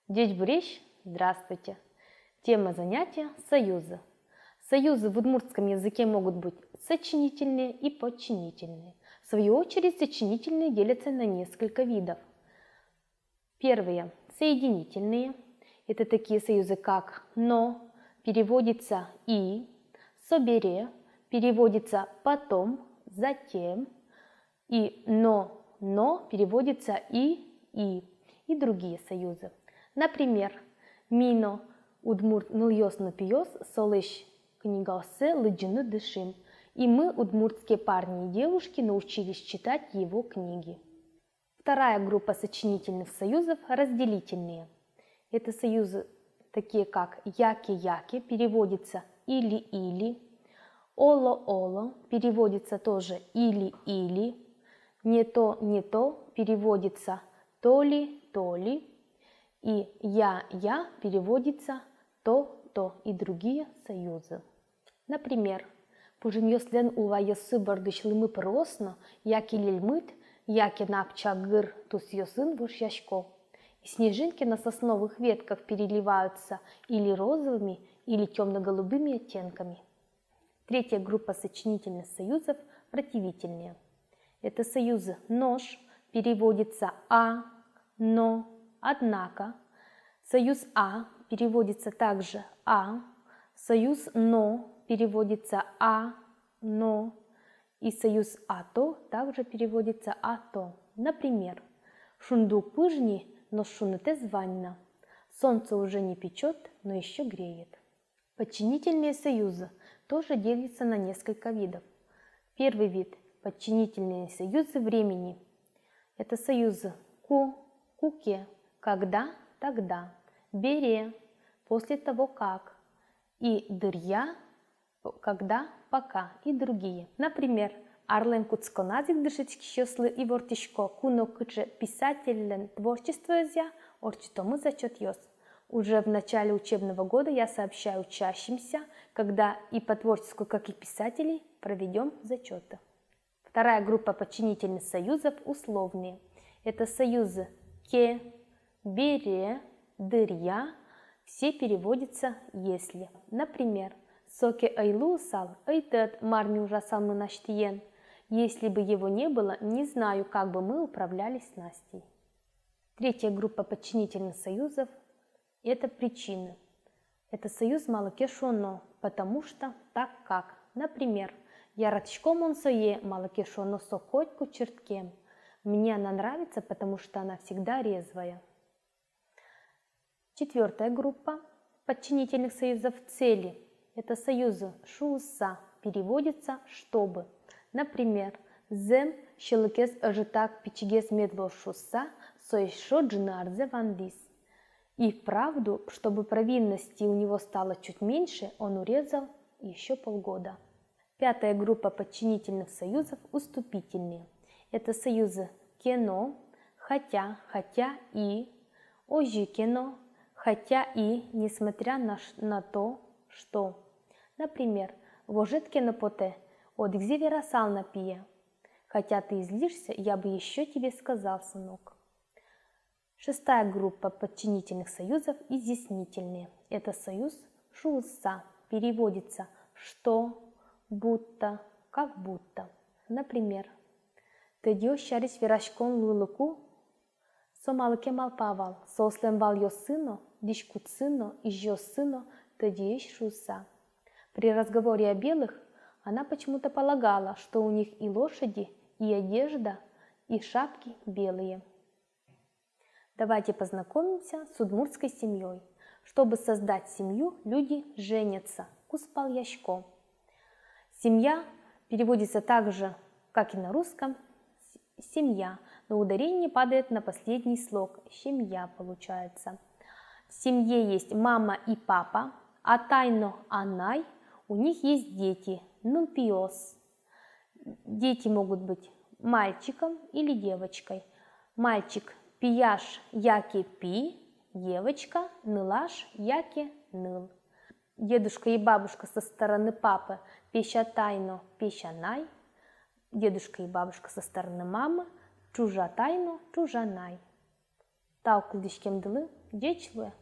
Дечь Бурещ, здравствуйте! Тема занятия – союзы. Союзы в удмуртском языке могут быть сочинительные и подчинительные. В свою очередь, сочинительные делятся на несколько видов. Первые – соединительные. Это такие союзы, как «но», переводится «и», «собере», переводится «потом», «затем», и «но» переводится «и» другие союзы. Например, «мино удмурт ныльёсны пиёс солыш книгасы лыджины дышим». И мы, удмуртские парни и девушки, научились читать его книги. Вторая группа сочинительных союзов – разделительные. Это союзы такие как «яки-яки», переводится «или-или», «оло-оло», переводится тоже «или-или», «не то», переводится «то-ли», и «я» переводится «то» и другие союзы. Например, «Пужиньёслен уваясы баргычлымы просно, яки лельмыт, яки напчагыр тусьёсын вышьяшко». И снежинки на сосновых ветках переливаются или розовыми, или темно-голубыми оттенками. Третья группа сочинительных союзов – противительные. Это союзы «нож», переводится «но», «однако». Союз «а» переводится также «а». Союз «но» переводится «но». И союз «а-то» также переводится «а-то». Например, «Шундук пыжни, но шунете званна». Солнце уже не печет, но еще греет. Подчинительные союзы тоже делятся на несколько видов. Первый вид – подчинительные союзы времени. Это союзы куке, когда, тогда, бере, после того как, и дырья, когда, пока и другие. Например, Арлен Куцконазик дышечки щеслы и вортишко куно кыче писателен творчество зя, орчитому зачет йос. Уже в начале учебного года я сообщаю учащимся, когда и по творчеству, как и писателей, проведем зачеты. Вторая группа подчинительных союзов – условные. Это союзы ке, бере, дырья, все переводятся «если». Например, «Соке айлусал, эйтет марми ужасамы наштиен». Если бы его не было, не знаю, как бы мы управлялись с Настей. Третья группа подчинительных союзов – это причины. Это союз малокешоно, потому что так как. Например, «Яратшко монсое малокешоно сокотьку черткем». Мне она нравится, потому что она всегда резвая. Четвертая группа подчинительных союзов – цели. Это союзы «шуса», переводится «чтобы». Например, «зем щелыкес ажитак пичигес медло шуса, соишо джинарзе вандис». И вправду, чтобы провинности у него стало чуть меньше, он урезал еще полгода. Пятая группа подчинительных союзов – уступительные. Это союзы «кено», «хотя», «хотя и», «ожи кено», «хотя и», несмотря на то, что. Например, «вожет кено поте», «одгзивера сал напия». «Хотя ты излишься, я бы еще тебе сказал, сынок». Шестая группа подчинительных союзов – изъяснительные. Это союз «шуса», переводится «что», «будто», «как будто». Например, «Тедио щарис вирашкон лулуку, сомалыке малпавал, сослем вал йо сыно, дишкут сыно, изжо сыно, тедиеш шуса». При разговоре о белых она почему-то полагала, что у них и лошади, и одежда, и шапки белые. Давайте познакомимся с удмуртской семьей. Чтобы создать семью, люди женятся. Куспал-яшко. Семья переводится так же, как и на русском, семья, но ударение падает на последний слог. Семья получается. В семье есть мама и папа, а тайно анай, у них есть дети, нумпиос. Дети могут быть мальчиком или девочкой. Мальчик пияш яки пи, девочка нылаш яки ныл. Дедушка и бабушка со стороны папы пещатайно пещанай. Дедушка и бабушка со стороны мамы чужатайно чужанай. тау кылдишкемдылы, жечилбе.